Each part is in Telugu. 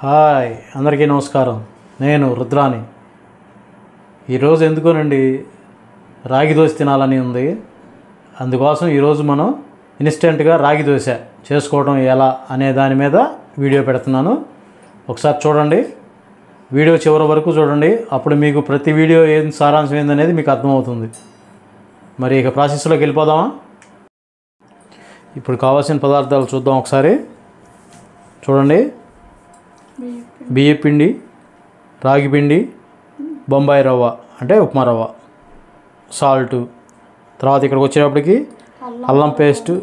హాయ్ అందరికీ నమస్కారం. నేను రుద్రాని. ఈరోజు ఎందుకోనండి రాగి దోశ తినాలని ఉంది. అందుకోసం ఈరోజు మనం ఇన్స్టెంట్గా రాగి దోశ చేసుకోవడం ఎలా అనే దాని మీద వీడియో పెడుతున్నాను. ఒకసారి చూడండి, వీడియో చివరి వరకు చూడండి. అప్పుడు మీకు ప్రతి వీడియో ఏం సారాంశం ఏందనేది మీకు అర్థమవుతుంది. మరి ఇక ప్రాసెస్లోకి వెళ్ళిపోదామా? ఇప్పుడు కావాల్సిన పదార్థాలు చూద్దాం ఒకసారి. చూడండి, బియ్య పిండి, రాగి పిండి, బొంబాయి రవ్వ అంటే ఉప్మా రవ్వ, సాల్టు, తర్వాత ఇక్కడికి వచ్చేటప్పటికి అల్లం పేస్టు,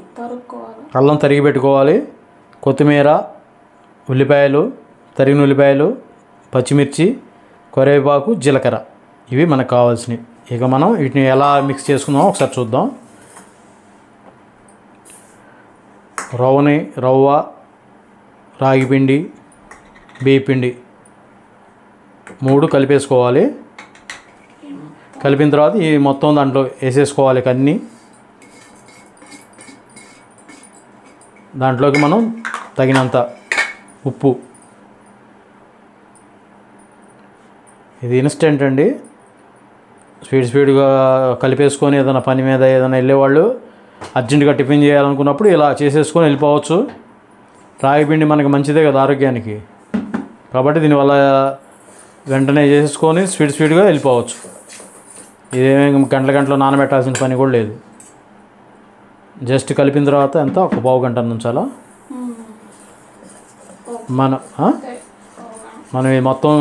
అల్లం తరిగి పెట్టుకోవాలి, కొత్తిమీర, ఉల్లిపాయలు, తరిగిన ఉల్లిపాయలు, పచ్చిమిర్చి, కరివేపాకు, జీలకర్ర, ఇవి మనకు కావాల్సినవి. ఇక మనం వీటిని ఎలా మిక్స్ చేసుకుందామో ఒకసారి చూద్దాం. రవ్వ, రాగి పిండి, బియ్య పిండి 3 కలిపేసుకోవాలి. కలిపిన తర్వాత ఈ మొత్తం దాంట్లో వేసేసుకోవాలి. అన్నీ దాంట్లోకి మనం తగినంత ఉప్పు. ఇది ఇన్స్టెంట్ అండి. స్పీడ్గా కలిపేసుకొని ఏదైనా పని మీద ఏదైనా వెళ్ళేవాళ్ళు అర్జెంటుగా టిఫిన్ చేయాలనుకున్నప్పుడు ఇలా చేసేసుకొని వెళ్ళిపోవచ్చు. రాగి పిండి మనకి మంచిదే కదా ఆరోగ్యానికి, కాబట్టి దీనివల్ల వెంటనే చేసేసుకొని స్పీడ్గా వెళ్ళిపోవచ్చు. ఇదేమీ గంటలు నానబెట్టాల్సిన పని కూడా లేదు. జస్ట్ కలిపిన తర్వాత ఎంత ఒక పావు గంట ఉంచాలా. మనం ఈ మొత్తం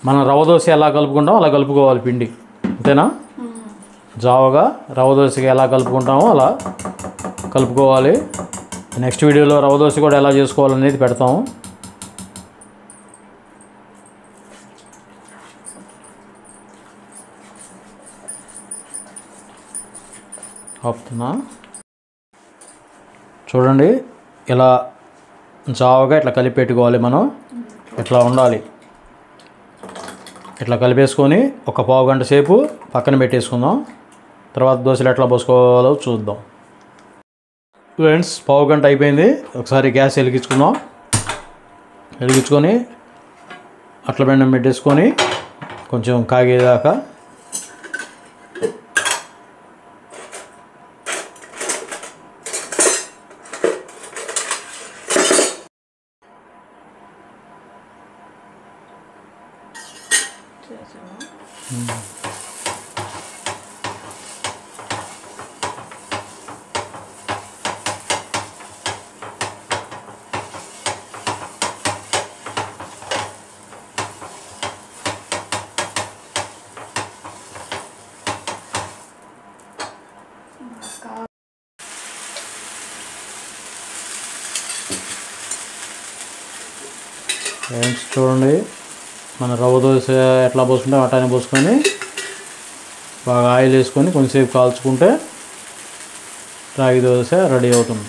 మనం రవ్వ దోశ ఎలా కలుపుకుంటామో అలా కలుపుకోవాలి పిండి, అంతేనా? జావగా రవ్వ దోశకి ఎలా కలుపుకుంటామో అలా కలుపుకోవాలి. నెక్స్ట్ వీడియోలో రవ్వ దోశ కూడా ఎలా చేసుకోవాలనేది పెడతాము. ఆపుతున్నా. చూడండి, ఇలా జావగా ఇట్లా కలిపి పెట్టుకోవాలి. మనం ఇట్లా ఉండాలి. ఇట్లా కలిపేసుకొని ఒక పావు గంట సేపు పక్కన పెట్టేసుకుందాం. తర్వాత దోశలు ఎట్లా పోసుకోవాలో చూద్దాం. ఫ్రెండ్స్, పావు గంట అయిపోయింది. ఒకసారి గ్యాస్ వెలిగించుకుందాం. వెలిగించుకొని అట్ల బెండం పెట్టేసుకొని కొంచెం కాగేదాకా ఫ్రెండ్స్, చూడండి, మన రవ్వ దోశ ఎట్లా పోసుకుంటే అటానే పోసుకొని బాగా ఆయిల్ వేసుకొని కొంచెంసేపు కాల్చుకుంటే రాగి దోశ రెడీ అవుతుంది.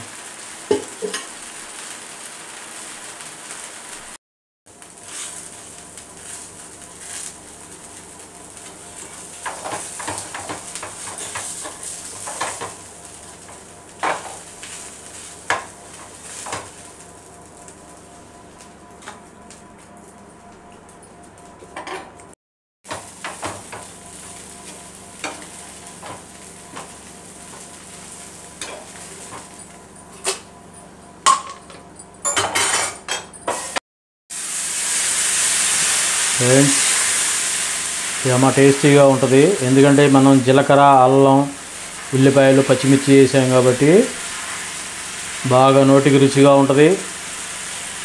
ఫ్రెండ్స్, ఇది టేస్టీగా ఉంటుంది. ఎందుకంటే మనం జీలకర్ర, అల్లం, ఉల్లిపాయలు, పచ్చిమిర్చి వేసాం కాబట్టి బాగా నోటికి రుచిగా ఉంటుంది.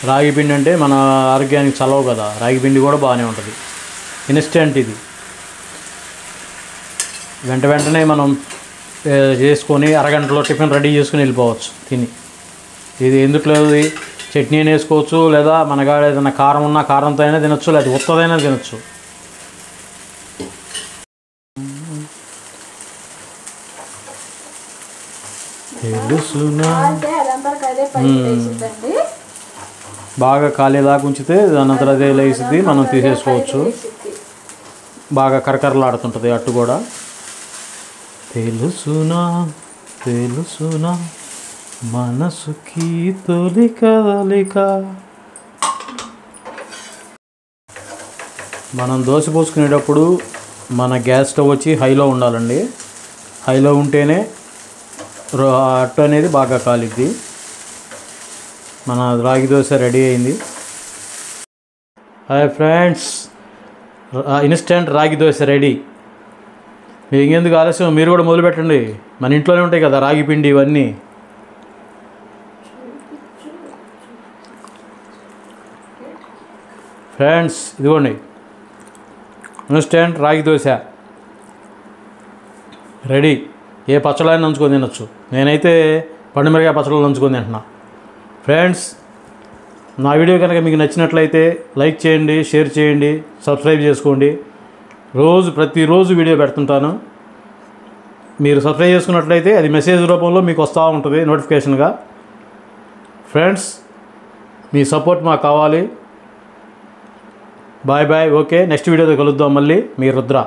రాగి పిండి అంటే మన ఆరోగ్యానికి చలవ కదా, రాగి పిండి కూడా బాగానే ఉంటుంది. ఇన్స్టెంట్ ఇది. వెంటనే మనం చేసుకొని అరగంటలో టిఫిన్ రెడీ చేసుకుని వెళ్ళిపోవచ్చు తిని. ఇది ఎందుకు లేదు, చట్నీ అయినా వేసుకోవచ్చు, లేదా మనగాడ ఏదైనా కారం ఉన్నా కారంతో అయినా తినొచ్చు, లేదా ఉత్తదైనా తినొచ్చు. బాగా కాలేదాకా ఉంచితే దానంతరం అదే లేసిద్ది, మనం తీసేసుకోవచ్చు. బాగా కరకరలాడుతుంటుంది అట్టు కూడా. తెలుసునా మనసుకి తొలి కదలిక మనం దోశ పోసుకునేటప్పుడు మన గ్యాస్ స్టవ్ వచ్చి హైలో ఉండాలండి. హైలో ఉంటేనే అట్టు అనేది బాగా కాలిద్ది. మన రాగి దోశ రెడీ అయింది. హాయ్ ఫ్రెండ్స్, ఇన్స్టెంట్ రాగి దోశ రెడీ. మీరు ఇంకెందుకు ఆలస్యం, మీరు కూడా మొదలు పెట్టండి. మన ఇంట్లోనే ఉంటాయి కదా రాగి పిండి ఇవన్నీ. ఫ్రెండ్స్ ఇదిగోండి ఇన్స్టెంట్ రాగి దోశ రెడీ. ఏ పచ్చళ్ళని నంచుకొని తినొచ్చు. నేనైతే పండుమిరకాయ పచ్చళ్ళు నంచుకొని తింటున్నా. ఫ్రెండ్స్, నా వీడియో కనుక మీకు నచ్చినట్లయితే లైక్ చేయండి, షేర్ చేయండి, సబ్స్క్రైబ్ చేసుకోండి. ప్రతిరోజు వీడియో పెడుతుంటాను. మీరు సబ్స్క్రైబ్ చేసుకున్నట్లయితే అది మెసేజ్ రూపంలో మీకు వస్తూ ఉంటుంది నోటిఫికేషన్గా. ఫ్రెండ్స్, మీ సపోర్ట్ మాకు కావాలి. Bye bye. ఓకే, నెక్స్ట్ వీడియోతో కలుద్దాం మళ్ళీ. మీ రుద్ర.